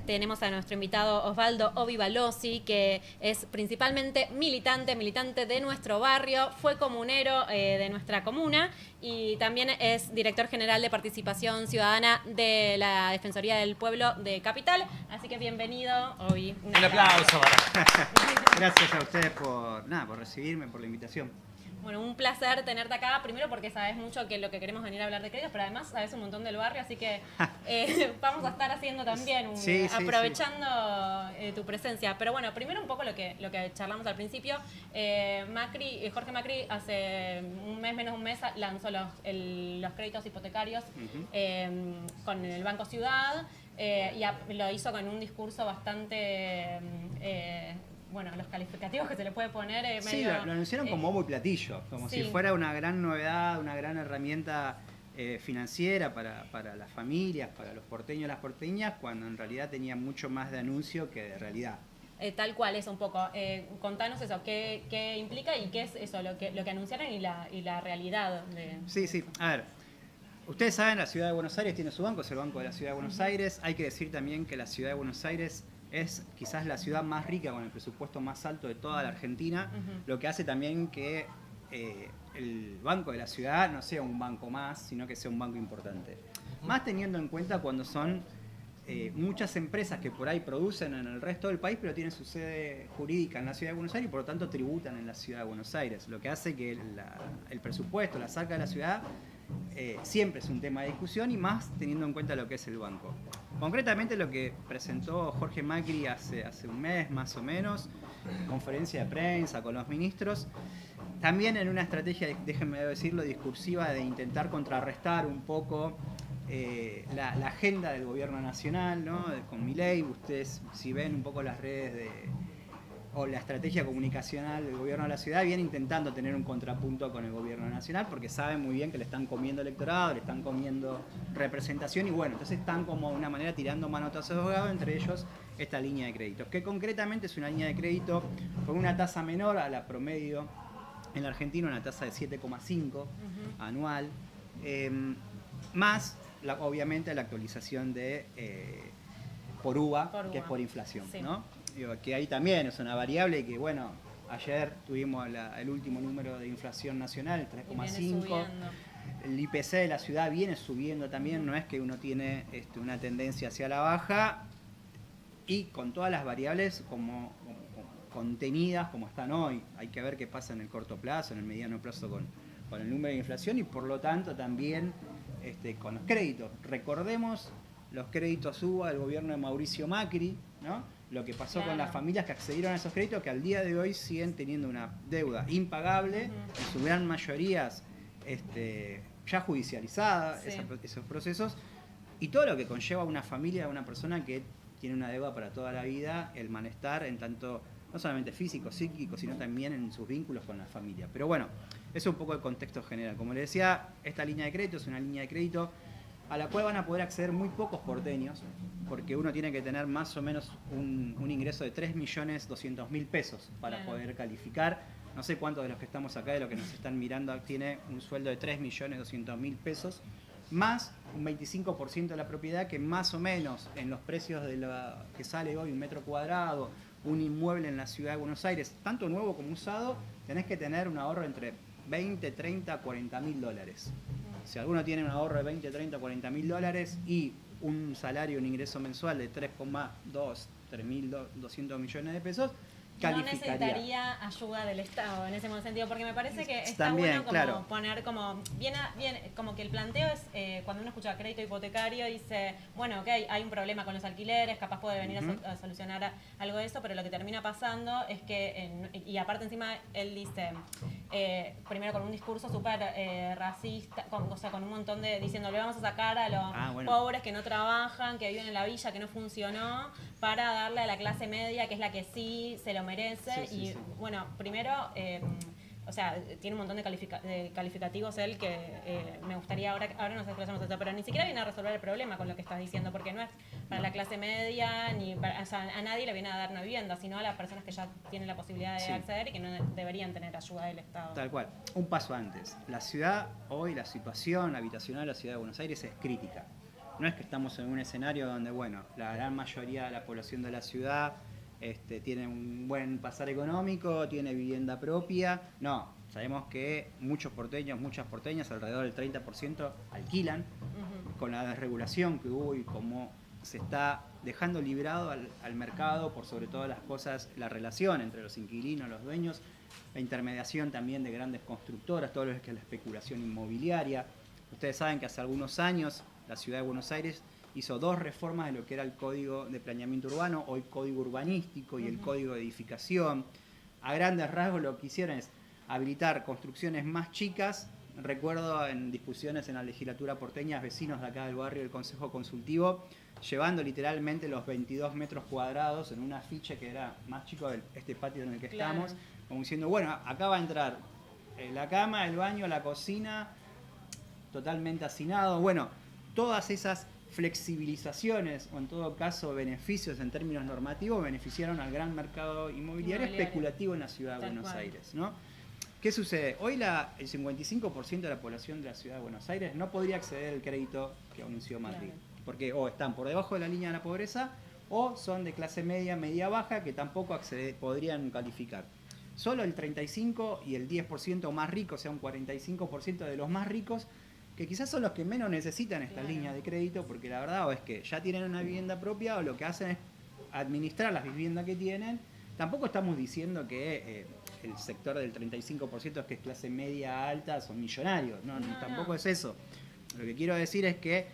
tenemos a nuestro invitado Osvaldo Ovi Balossi, que es principalmente militante de nuestro barrio, fue comunero de nuestra comuna y también es director general de participación ciudadana de la Defensoría del Pueblo de Capital. Así que bienvenido, Ovi. Un aplauso. Gracias a ustedes por recibirme, por la invitación. Bueno, un placer tenerte acá, primero porque sabes mucho que lo que queremos venir a hablar de créditos, pero además sabes un montón del barrio, así que vamos a estar haciendo también, aprovechando tu presencia. Pero bueno, primero un poco lo que charlamos al principio. Jorge Macri hace un mes, menos de un mes, lanzó los créditos hipotecarios con el Banco Ciudad y lo hizo con un discurso bastante... los calificativos que se le puede poner... Sí, lo anunciaron como bombo y platillo, como si fuera una gran novedad, una gran herramienta financiera para las familias, para los porteños y las porteñas, cuando en realidad tenía mucho más de anuncio que de realidad. Tal cual, es un poco. Contanos eso, qué implica y qué es eso, lo que anunciaron y la realidad. Sí, a ver. Ustedes saben, la Ciudad de Buenos Aires tiene su banco, es el Banco de la Ciudad de Buenos Aires. Hay que decir también que la Ciudad de Buenos Aires es quizás la ciudad más rica con el presupuesto más alto de toda la Argentina, lo que hace también que el banco de la ciudad no sea un banco más, sino que sea un banco importante. Más teniendo en cuenta cuando son muchas empresas que por ahí producen en el resto del país, pero tienen su sede jurídica en la Ciudad de Buenos Aires y por lo tanto tributan en la Ciudad de Buenos Aires, lo que hace que el presupuesto, la saca de la ciudad, siempre es un tema de discusión y más teniendo en cuenta lo que es el banco. Concretamente lo que presentó Jorge Macri hace un mes más o menos, conferencia de prensa con los ministros, también en una estrategia, déjenme decirlo, discursiva de intentar contrarrestar un poco la agenda del gobierno nacional, ¿no? Con Milei. Ustedes si ven un poco las redes o la estrategia comunicacional del gobierno de la ciudad, viene intentando tener un contrapunto con el gobierno nacional porque saben muy bien que le están comiendo electorado, le están comiendo representación y bueno, entonces están como de una manera tirando manotazos de ahogado, entre ellos esta línea de créditos, que concretamente es una línea de crédito con una tasa menor a la promedio en la Argentina, una tasa de 7,5 anual, más obviamente la actualización de por UVA, que es por inflación, sí. ¿No? Que ahí también es una variable y que, bueno, ayer tuvimos el último número de inflación nacional, el 3,5. El IPC de la ciudad viene subiendo también, no es que uno tiene una tendencia hacia la baja y con todas las variables como contenidas como están hoy. Hay que ver qué pasa en el corto plazo, en el mediano plazo con el número de inflación y por lo tanto también con los créditos. Recordemos los créditos UVA del gobierno de Mauricio Macri, ¿no? Lo que pasó con las familias que accedieron a esos créditos, que al día de hoy siguen teniendo una deuda impagable, en su gran mayoría ya judicializada, esos procesos, y todo lo que conlleva una familia, una persona que tiene una deuda para toda la vida, el malestar en tanto, no solamente físico, psíquico, sino también en sus vínculos con la familia. Pero bueno, eso es un poco el contexto general. Como les decía, esta línea de crédito es una línea de crédito a la cual van a poder acceder muy pocos porteños, porque uno tiene que tener más o menos un ingreso de 3.200.000 pesos para poder calificar. No sé cuántos de los que estamos acá, de los que nos están mirando, tiene un sueldo de 3.200.000 pesos, más un 25% de la propiedad, que más o menos en los precios de que sale hoy un metro cuadrado, un inmueble en la Ciudad de Buenos Aires, tanto nuevo como usado, tenés que tener un ahorro entre 20, 30, 40.000 dólares. Si alguno tiene un ahorro de 20, 30, 40.000 dólares y un salario, un ingreso mensual de 3,2, 3.200 millones de pesos, calificaría. No necesitaría ayuda del Estado en ese sentido, porque me parece que está también, bueno como poner como bien, como que el planteo es cuando uno escucha crédito hipotecario dice, bueno, ok, hay un problema con los alquileres, capaz puede venir a solucionar algo de eso, pero lo que termina pasando es que, y aparte encima él dice, primero con un discurso súper racista, con un montón de, diciendo, le vamos a sacar a los pobres que no trabajan, que viven en la villa, que no funcionó, para darle a la clase media, que es la que sí se lo merece. Bueno, primero, o sea, tiene un montón de calificativos él que me gustaría, ahora nos desplazamos a eso, pero ni siquiera viene a resolver el problema con lo que estás diciendo, porque no es para la clase media, ni o sea, a nadie le viene a dar una vivienda, sino a las personas que ya tienen la posibilidad de acceder y que no deberían tener ayuda del Estado. Tal cual. Un paso antes. La ciudad, hoy, la situación habitacional de la Ciudad de Buenos Aires es crítica. no es que estamos en un escenario donde, bueno, la gran mayoría de la población de la ciudad tiene un buen pasar económico, tiene vivienda propia. No, sabemos que muchos porteños, muchas porteñas, alrededor del 30% alquilan. Con la desregulación que hubo y como se está dejando librado al mercado, por sobre todas las cosas, la relación entre los inquilinos, los dueños, la intermediación también de grandes constructoras, todo lo que es la especulación inmobiliaria. Ustedes saben que hace algunos años la ciudad de Buenos Aires hizo 2 reformas de lo que era el Código de Planeamiento Urbano, hoy Código Urbanístico y el Código de Edificación. A grandes rasgos lo que hicieron es habilitar construcciones más chicas. Recuerdo en discusiones en la legislatura porteña, vecinos de acá del barrio del Consejo Consultivo, llevando literalmente los 22 metros cuadrados en un afiche que era más chico de este patio en el que estamos, como diciendo, bueno, acá va a entrar la cama, el baño, la cocina, totalmente hacinado. Bueno, todas esas flexibilizaciones o en todo caso beneficios en términos normativos beneficiaron al gran mercado inmobiliario especulativo en la ciudad de Buenos Aires, ¿no? ¿Qué sucede? Hoy el 55% de la población de la ciudad de Buenos Aires no podría acceder al crédito que anunció Macri, porque o están por debajo de la línea de la pobreza o son de clase media, media baja, que tampoco podrían calificar. Solo el 35 y el 10% más ricos, o sea, un 45% de los más ricos, que quizás son los que menos necesitan estas líneas de crédito, porque la verdad o es que ya tienen una vivienda propia o lo que hacen es administrar las viviendas que tienen. Tampoco estamos diciendo que el sector del 35% es que es clase media alta, son millonarios, no, tampoco es eso. Lo que quiero decir es que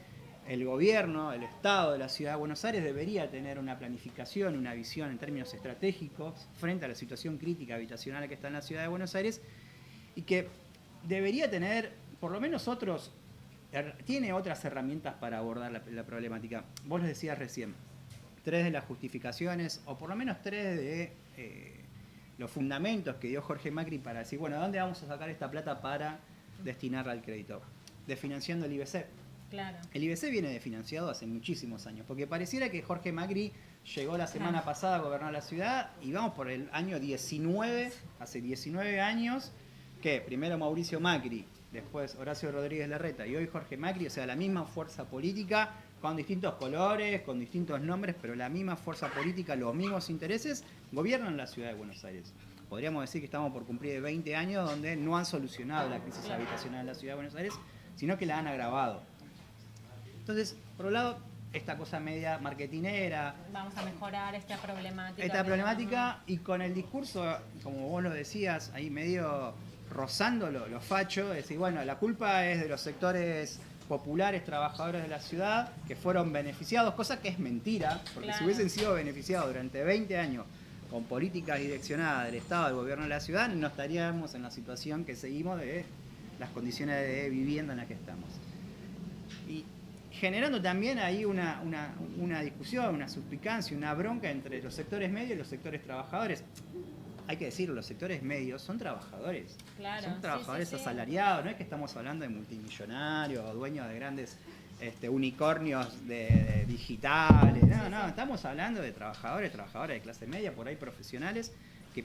el gobierno, el Estado de la Ciudad de Buenos Aires debería tener una planificación, una visión en términos estratégicos frente a la situación crítica habitacional que está en la Ciudad de Buenos Aires y que debería tener, por lo menos tiene otras herramientas para abordar la problemática. Vos lo decías recién, 3 de las justificaciones, o por lo menos 3 de los fundamentos que dio Jorge Macri para decir, bueno, ¿de dónde vamos a sacar esta plata para destinarla al crédito? Desfinanciando el IBC. Claro. El IBC viene desfinanciado hace muchísimos años, porque pareciera que Jorge Macri llegó la semana pasada a gobernar la ciudad y vamos por el año 19, hace 19 años, que primero Mauricio Macri, después Horacio Rodríguez Larreta y hoy Jorge Macri, o sea, la misma fuerza política, con distintos colores, con distintos nombres, pero la misma fuerza política, los mismos intereses, gobiernan la ciudad de Buenos Aires. Podríamos decir que estamos por cumplir 20 años donde no han solucionado la crisis habitacional en la ciudad de Buenos Aires, sino que la han agravado. Entonces, por un lado, esta cosa media marketinera. Vamos a mejorar esta problemática. Esta problemática y con el discurso, como vos lo decías, ahí medio rozando lo facho, es decir, bueno, la culpa es de los sectores populares, trabajadores de la ciudad, que fueron beneficiados, cosa que es mentira, porque si hubiesen sido beneficiados durante 20 años con políticas direccionadas del Estado, del gobierno de la ciudad, no estaríamos en la situación que seguimos de las condiciones de vivienda en las que estamos. Y generando también ahí una discusión, una suspicacia, una bronca entre los sectores medios y los sectores trabajadores. Hay que decirlo, los sectores medios son trabajadores. Claro, son trabajadores asalariados, no es que estamos hablando de multimillonarios o dueños de grandes unicornios digitales. No, estamos hablando de trabajadores de clase media, por ahí profesionales, que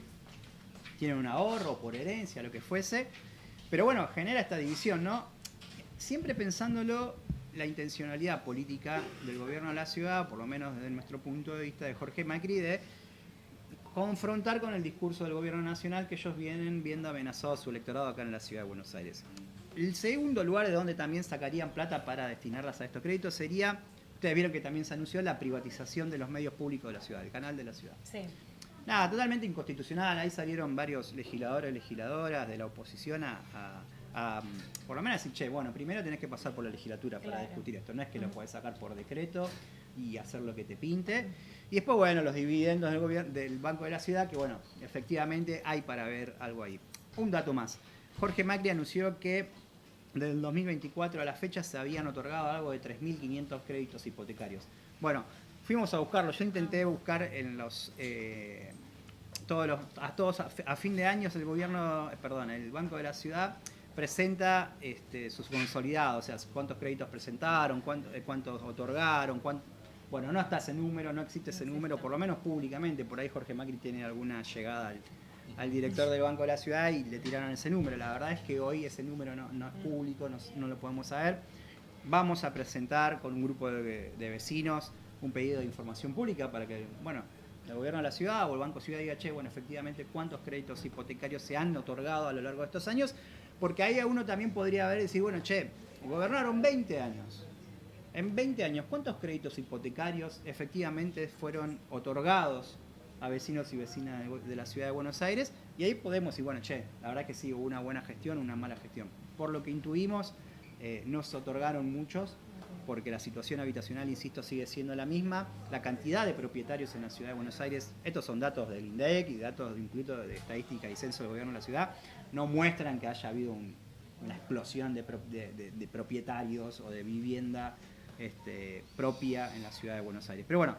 tienen un ahorro por herencia, lo que fuese. Pero bueno, genera esta división, ¿no? Siempre pensándolo, la intencionalidad política del gobierno de la ciudad, por lo menos desde nuestro punto de vista de Jorge Macri, de confrontar con el discurso del gobierno nacional que ellos vienen viendo amenazado a su electorado acá en la ciudad de Buenos Aires. El segundo lugar de donde también sacarían plata para destinarlas a estos créditos sería, ustedes vieron que también se anunció la privatización de los medios públicos de la ciudad, el canal de la ciudad. Sí. Nada, totalmente inconstitucional, ahí salieron varios legisladores y legisladoras de la oposición a por lo menos decir, che, bueno, primero tenés que pasar por la legislatura para discutir esto, no es que lo podés sacar por decreto y hacer lo que te pinte. Y después, bueno, los dividendos del gobierno, del Banco de la Ciudad, que bueno, efectivamente hay para ver algo ahí. Un dato más. Jorge Macri anunció que del 2024 a la fecha se habían otorgado algo de 3.500 créditos hipotecarios. Bueno, fuimos a buscarlo. Yo intenté buscar en los a fin de año el Banco de la Ciudad presenta sus consolidados, o sea, cuántos créditos presentaron, cuántos otorgaron, bueno, no está ese número, no existe ese número, por lo menos públicamente. Por ahí Jorge Macri tiene alguna llegada al director del Banco de la Ciudad y le tiraron ese número. La verdad es que hoy ese número no es público, no lo podemos saber. vamos a presentar con un grupo de vecinos un pedido de información pública para que, bueno, el gobierno de la ciudad o el Banco Ciudad diga, che, bueno, efectivamente, cuántos créditos hipotecarios se han otorgado a lo largo de estos años, porque ahí uno también podría ver y decir, bueno, che, gobernaron 20 años. En 20 años, ¿cuántos créditos hipotecarios efectivamente fueron otorgados a vecinos y vecinas de la ciudad de Buenos Aires? Y ahí podemos decir, bueno, che, la verdad que sí, hubo una buena gestión, una mala gestión. Por lo que intuimos, no se otorgaron muchos, porque la situación habitacional, insisto, sigue siendo la misma. La cantidad de propietarios en la ciudad de Buenos Aires, estos son datos del INDEC y datos incluso de estadística y censo del gobierno de la ciudad, no muestran que haya habido una explosión de propietarios o de vivienda propia en la ciudad de Buenos Aires. Pero bueno,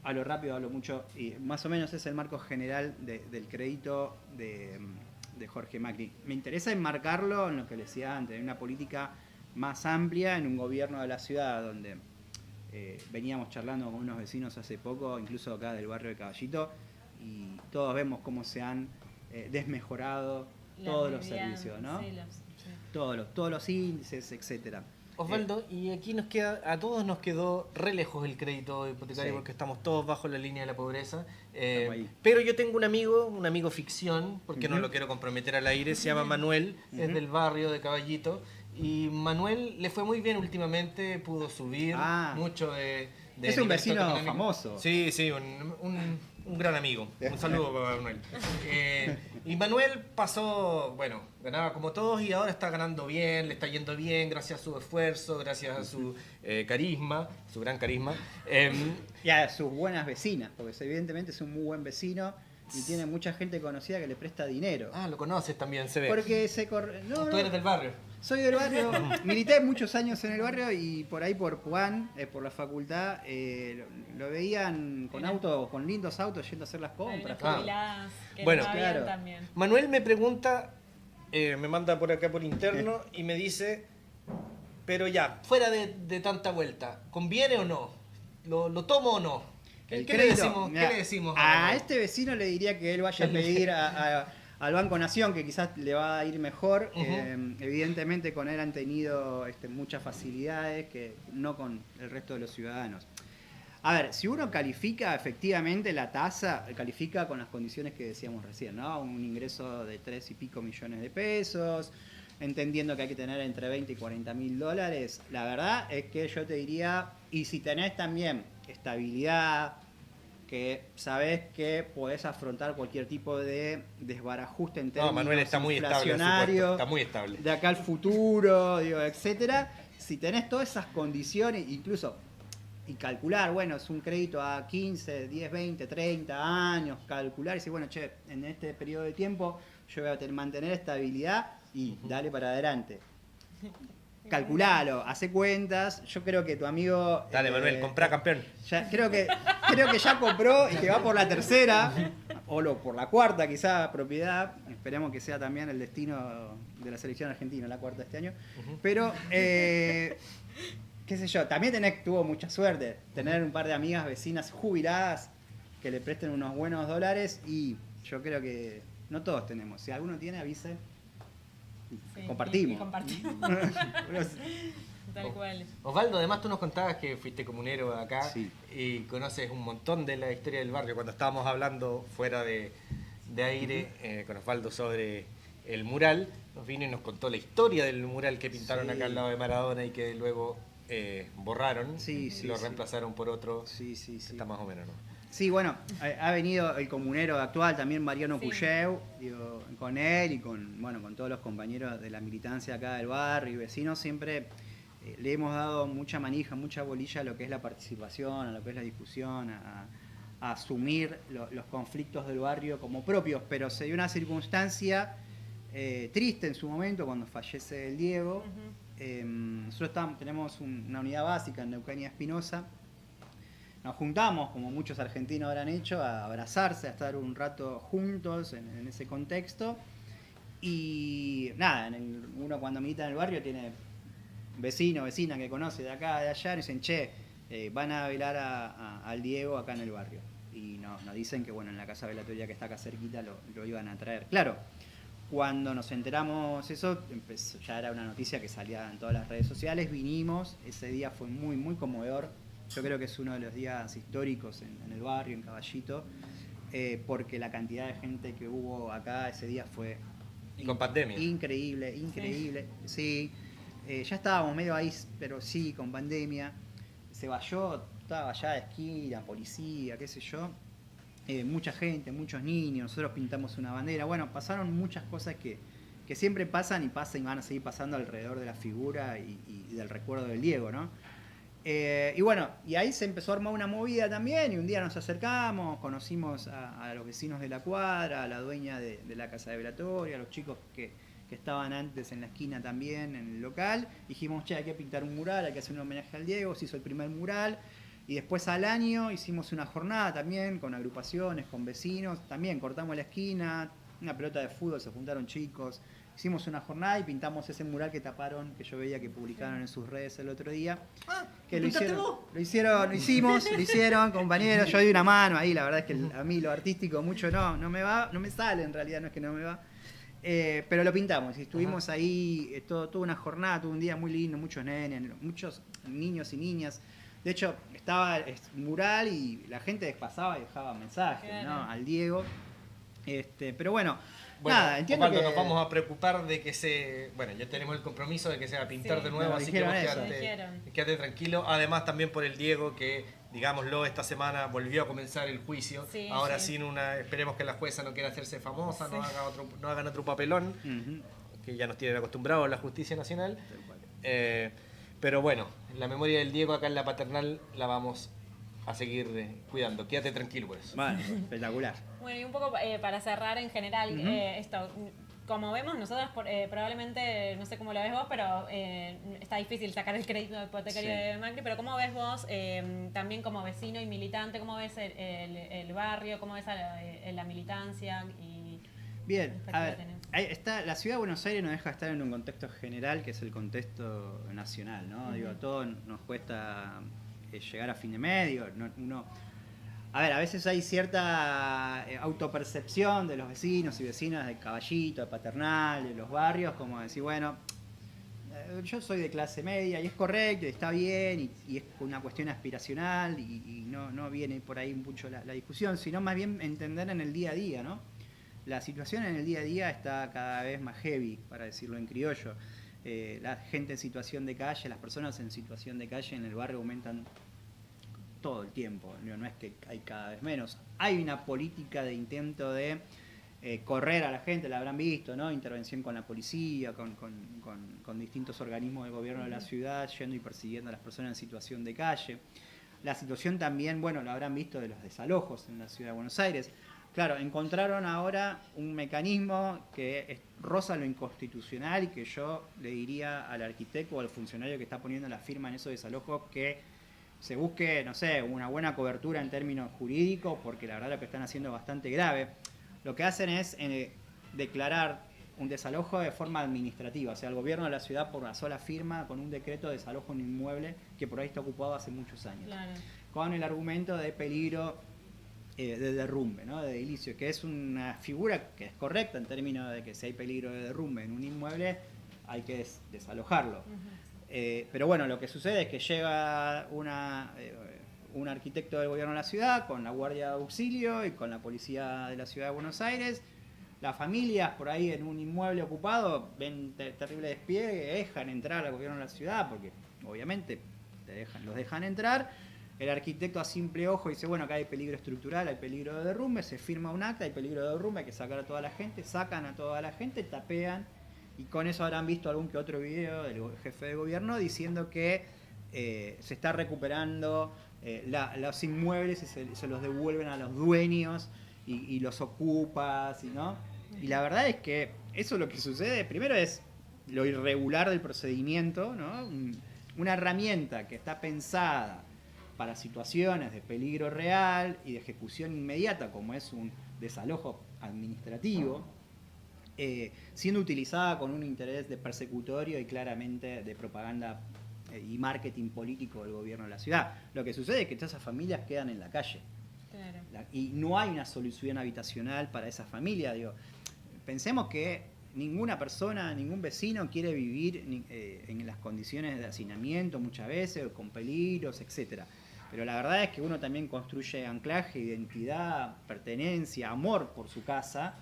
hablo rápido, hablo mucho, y más o menos es el marco general del crédito de Jorge Macri. Me interesa enmarcarlo en lo que les decía antes, en una política más amplia, en un gobierno de la ciudad donde veníamos charlando con unos vecinos hace poco, incluso acá del barrio de Caballito, y todos vemos cómo se han desmejorado todos los servicios, ¿no? Sí, todos los índices, etcétera. Osvaldo, y aquí a todos nos quedó re lejos el crédito hipotecario, sí, porque estamos todos bajo la línea de la pobreza. Pero yo tengo un amigo ficción, porque no lo quiero comprometer al aire, se llama Manuel, es del barrio de Caballito. Y Manuel le fue muy bien últimamente, pudo subir mucho de es un vecino famoso. Sí, un gran amigo. Un saludo para Manuel. Y Manuel pasó, bueno, ganaba como todos y ahora está ganando bien, le está yendo bien gracias a su esfuerzo, gracias a su carisma, su gran carisma. Y a sus buenas vecinas, porque evidentemente es un muy buen vecino. Y tiene mucha gente conocida que le presta dinero. Ah, lo conoces también, se ve. Porque Tú eres del barrio. Soy del barrio, milité muchos años en el barrio y por ahí por Puan, por la facultad, lo veían con autos, con lindos autos yendo a hacer las compras. Bueno, claro. Manuel me pregunta, me manda por acá por interno y me dice, pero ya, fuera de tanta vuelta, ¿conviene o no? ¿Lo tomo o no? ¿Qué le decimos a este vecino? Le diría que él vaya a pedir al Banco Nación, que quizás le va a ir mejor. Evidentemente con él han tenido muchas facilidades que no con el resto de los ciudadanos. A ver, si uno califica efectivamente la tasa, califica con las condiciones que decíamos recién, ¿no? Un ingreso de 3 y pico millones de pesos, entendiendo que hay que tener entre 20 y 40 mil dólares. La verdad es que yo te diría, y si tenés también estabilidad, que sabés que podés afrontar cualquier tipo de desbarajuste en términos Manuel está muy inflacionarios, está muy estable. De acá al futuro, etcétera. Si tenés todas esas condiciones, incluso, y calcular, bueno, es un crédito a 15, 10, 20, 30 años, calcular y decir, bueno, che, en este periodo de tiempo yo voy a mantener estabilidad y dale para adelante. Calculalo, hace cuentas. Yo creo que tu amigo... Dale, Manuel, comprá, campeón. Creo que ya compró y que va por la tercera o por la cuarta quizá propiedad. Esperemos que sea también el destino de la selección argentina, la cuarta este año. Pero, qué sé yo, también tuvo mucha suerte. Tener un par de amigas vecinas jubiladas que le presten unos buenos dólares y yo creo que no todos tenemos. Si alguno tiene, avise. Sí, compartimos. Tal cual. Osvaldo, además tú nos contabas que fuiste comunero acá, sí, y conoces un montón de la historia del barrio. Cuando estábamos hablando fuera de aire con Osvaldo sobre el mural, nos vino y nos contó la historia del mural que pintaron, sí, acá al lado de Maradona y que luego borraron, sí, y lo reemplazaron por otro. Sí. Está más o menos, ¿no? Sí, bueno, ha venido el comunero actual, también Mariano Cuyeu, con él y con todos los compañeros de la militancia acá del barrio y vecinos, siempre le hemos dado mucha manija, mucha bolilla a lo que es la participación, a lo que es la discusión, a asumir los conflictos del barrio como propios, pero se dio una circunstancia triste en su momento cuando fallece el Diego. Nosotros tenemos una unidad básica en Neuquén y Espinosa. Nos juntamos, como muchos argentinos habrán hecho, a abrazarse, a estar un rato juntos en ese contexto. Y nada, uno cuando milita en el barrio tiene vecino, vecina que conoce de acá, de allá, y dicen, che, van a velar al Diego acá en el barrio. Y nos dicen que bueno, en la casa velatoria que está acá cerquita lo iban a traer. Claro, Cuando nos enteramos eso, ya era una noticia que salía en todas las redes sociales, vinimos, ese día fue muy, muy conmovedor. Yo creo que es uno de los días históricos en el barrio, en Caballito, porque la cantidad de gente que hubo acá ese día fue... Y con pandemia. Increíble. Sí. Ya estábamos medio ahí, pero sí, con pandemia. Se valló, estaba allá de esquí, la policía, qué sé yo. Mucha gente, muchos niños, nosotros pintamos una bandera. Bueno, pasaron muchas cosas que siempre pasan y van a seguir pasando alrededor de la figura y del recuerdo del Diego, ¿no? Y bueno, y ahí se empezó a armar una movida también, y un día nos acercamos, conocimos a los vecinos de la cuadra, a la dueña de la casa de velatoria, a los chicos que estaban antes en la esquina también, en el local. Dijimos, che, hay que pintar un mural, hay que hacer un homenaje al Diego. Se hizo el primer mural, y después al año hicimos una jornada también con agrupaciones, con vecinos. También cortamos la esquina, una pelota de fútbol, se juntaron chicos. Hicimos una jornada y pintamos ese mural que taparon, que yo veía que publicaron en sus redes el otro día. Que lo hicieron, compañeros. Yo di una mano ahí, la verdad es que a mí lo artístico mucho no me sale, en realidad, no es que no me va. Pero lo pintamos y estuvimos ahí toda una jornada, todo un día muy lindo, muchos nenes, muchos niños y niñas. De hecho, estaba el mural y la gente pasaba y dejaba mensajes, ¿no? Al Diego. Pero bueno, nada, entiendo Osvaldo, que... nos vamos a preocupar de que ya tenemos el compromiso de que se va a pintar de nuevo, así que vos quédate tranquilo. Además también por el Diego, que digámoslo, esta semana volvió a comenzar el juicio. Ahora esperemos que la jueza no quiera hacerse famosa, no hagan otro papelón, que ya nos tienen acostumbrados a la justicia nacional. Pero bueno, la memoria del Diego acá en la Paternal la vamos a seguir cuidando. Quédate tranquilo por eso. Bueno, espectacular. Bueno, y un poco para cerrar en general esto, como vemos nosotros probablemente, no sé cómo lo ves vos, pero está difícil sacar el crédito hipotecario de Macri, pero ¿cómo ves vos también como vecino y militante, cómo ves el barrio, cómo ves la militancia? Bien, a ver, la ciudad de Buenos Aires no deja de estar en un contexto general que es el contexto nacional, ¿no? Digo, a todos nos cuesta llegar a fin de medio, a ver, a veces hay cierta autopercepción de los vecinos y vecinas de Caballito, de Paternal, de los barrios, como decir, bueno, yo soy de clase media y es correcto, y está bien, y es una cuestión aspiracional, y no viene por ahí mucho la discusión, sino más bien entender en el día a día, ¿no? La situación en el día a día está cada vez más heavy, para decirlo en criollo. La gente en situación de calle, las personas en situación de calle en el barrio aumentan todo el tiempo, no es que hay cada vez menos. Hay una política de intento de correr a la gente, la habrán visto, ¿no? Intervención con la policía, con distintos organismos del gobierno de la ciudad, yendo y persiguiendo a las personas en situación de calle. La situación también, bueno, lo habrán visto de los desalojos en la ciudad de Buenos Aires. Claro, encontraron ahora un mecanismo que roza lo inconstitucional y que yo le diría al arquitecto o al funcionario que está poniendo la firma en esos desalojos que se busque, no sé, una buena cobertura en términos jurídicos, porque la verdad lo que están haciendo es bastante grave. Lo que hacen es declarar un desalojo de forma administrativa, o sea, el gobierno de la ciudad por una sola firma con un decreto de desalojo en un inmueble que por ahí está ocupado hace muchos años. Claro. Con el argumento de peligro de derrumbe, ¿no? De edilicio, que es una figura que es correcta en términos de que si hay peligro de derrumbe en un inmueble hay que desalojarlo. Pero bueno, lo que sucede es que llega un arquitecto del gobierno de la ciudad con la Guardia de Auxilio y con la policía de la ciudad de Buenos Aires. Las familias por ahí en un inmueble ocupado ven terrible despliegue, dejan entrar al gobierno de la ciudad porque obviamente los dejan entrar. El arquitecto a simple ojo dice, bueno, acá hay peligro estructural, hay peligro de derrumbe, se firma un acta, hay peligro de derrumbe, hay que sacar a toda la gente, sacan a toda la gente, tapean, y con eso habrán visto algún que otro video del jefe de gobierno diciendo que se está recuperando los inmuebles y se los devuelven a los dueños y los ocupas, ¿no? Y la verdad es que eso lo que sucede, primero es lo irregular del procedimiento, ¿no? Una herramienta que está pensada para situaciones de peligro real y de ejecución inmediata, como es un desalojo administrativo, siendo utilizada con un interés de persecutorio y claramente de propaganda y marketing político del gobierno de la ciudad. Lo que sucede es que todas esas familias quedan en la calle. Claro. Y no hay una solución habitacional para esa familia. Digo, pensemos que ninguna persona, ningún vecino quiere vivir en las condiciones de hacinamiento muchas veces, con peligros, etcétera. Pero la verdad es que uno también construye anclaje, identidad, pertenencia, amor por su casa,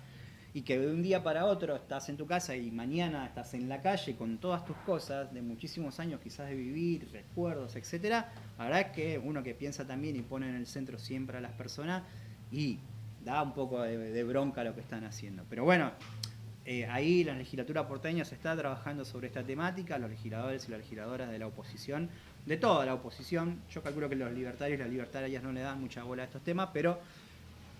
y que de un día para otro estás en tu casa y mañana estás en la calle con todas tus cosas de muchísimos años quizás de vivir, recuerdos, etcétera. La verdad es que uno que piensa también y pone en el centro siempre a las personas y da un poco de bronca lo que están haciendo. Pero bueno, ahí la legislatura porteña se está trabajando sobre esta temática, los legisladores y las legisladoras de la oposición, de toda la oposición. Yo calculo que los libertarios y las libertarias no le dan mucha bola a estos temas, pero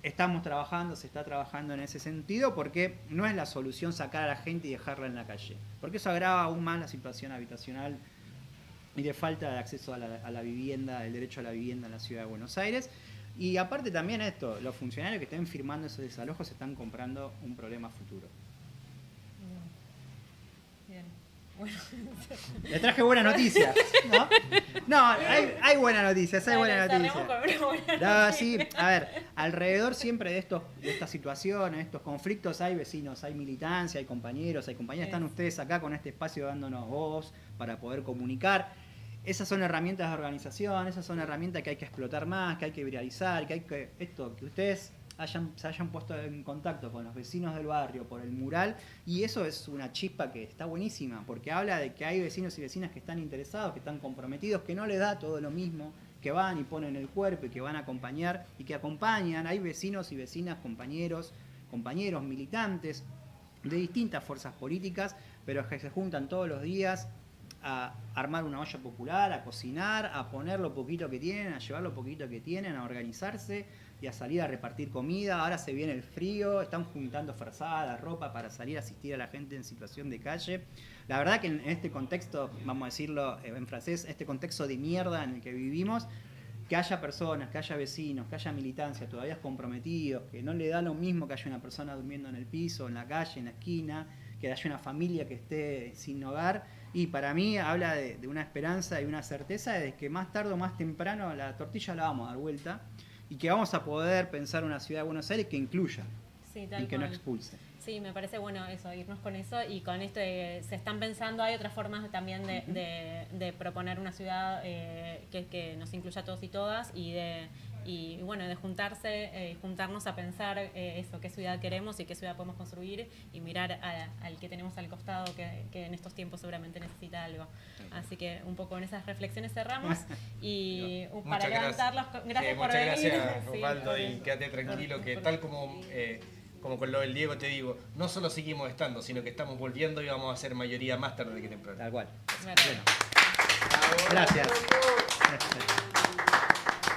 estamos trabajando, se está trabajando en ese sentido, porque no es la solución sacar a la gente y dejarla en la calle, porque eso agrava aún más la situación habitacional y de falta de acceso a la vivienda, el derecho a la vivienda en la ciudad de Buenos Aires. Y aparte también esto, los funcionarios que estén firmando esos desalojos están comprando un problema futuro. Bien. Bueno. Les traje buenas noticias, ¿no? No, hay buenas noticias, hay buenas noticias. No, sí, a ver, alrededor siempre de estas situaciones, estos conflictos, hay vecinos, hay militancia, hay compañeros, están ustedes acá con este espacio dándonos voz para poder comunicar. Esas son herramientas de organización, esas son herramientas que hay que explotar más, que hay que viralizar, que hay que ustedes se hayan puesto en contacto con los vecinos del barrio por el mural, y eso es una chispa que está buenísima, porque habla de que hay vecinos y vecinas que están interesados, que están comprometidos, que no les da todo lo mismo, que van y ponen el cuerpo y que van a acompañar y que acompañan. Hay vecinos y vecinas, compañeros, militantes de distintas fuerzas políticas, pero que se juntan todos los días a armar una olla popular, a cocinar, a poner lo poquito que tienen, a llevar lo poquito que tienen, a organizarse y a salir a repartir comida. Ahora se viene el frío, están juntando frazada, ropa para salir a asistir a la gente en situación de calle. La verdad que en este contexto, vamos a decirlo en francés, este contexto de mierda en el que vivimos, que haya personas, que haya vecinos, que haya militancia todavía comprometidos, que no le da lo mismo que haya una persona durmiendo en el piso, en la calle, en la esquina, que haya una familia que esté sin hogar. Y para mí habla de una esperanza y una certeza de que más tarde o más temprano la tortilla la vamos a dar vuelta y que vamos a poder pensar una ciudad de Buenos Aires que incluya y que no expulse. Sí, me parece bueno eso, irnos con eso y con esto se están pensando, hay otras formas también de proponer una ciudad que nos incluya a todos y todas y bueno, de juntarnos a pensar eso, qué ciudad queremos y qué ciudad podemos construir y mirar al que tenemos al costado que en estos tiempos seguramente necesita algo. Así que un poco en esas reflexiones cerramos y para levantarlos, gracias por venir. Muchas gracias, Osvaldo, y quédate tranquilo que tal como con lo del Diego te digo, no solo seguimos estando, sino que estamos volviendo y vamos a ser mayoría más tarde que temprano. Tal cual. Gracias. Gracias.